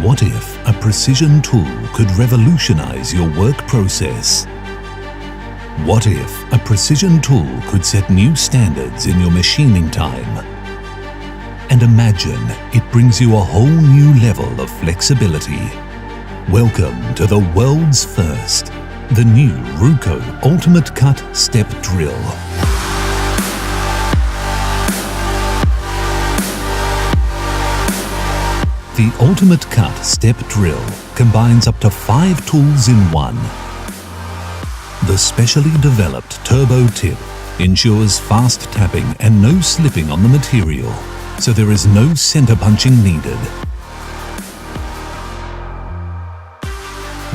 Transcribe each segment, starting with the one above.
What if a precision tool could revolutionize your work process? What if a precision tool could set new standards in your machining time? And imagine it brings you a whole new level of flexibility. Welcome to the world's first, the new RUKO ULTIMATECUT Step Drill. The ULTIMATECUT Step Drill combines up to 5 tools in one. The specially developed turbo tip ensures fast tapping and no slipping on the material, so there is no center punching needed.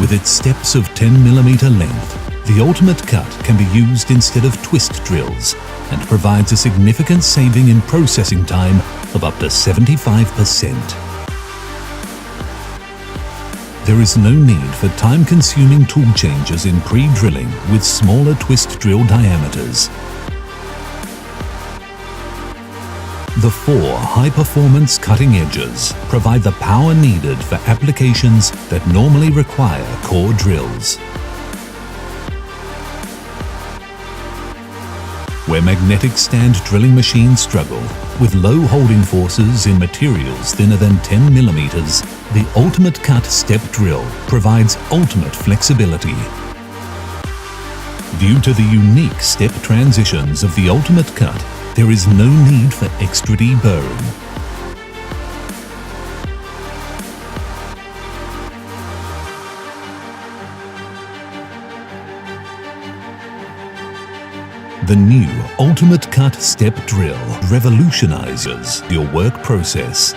With its steps of 10mm length, the ULTIMATECUT can be used instead of twist drills and provides a significant saving in processing time of up to 75%. There is no need for time-consuming tool changes in pre-drilling with smaller twist drill diameters. The 4 high-performance cutting edges provide the power needed for applications that normally require core drills. Where magnetic stand drilling machines struggle with low holding forces in materials thinner than 10mm, the ULTIMATECUT Step Drill provides ultimate flexibility. Due to the unique step transitions of the ULTIMATECUT, there is no need for extra deburring. The new ULTIMATECUT Step Drill revolutionizes your work process.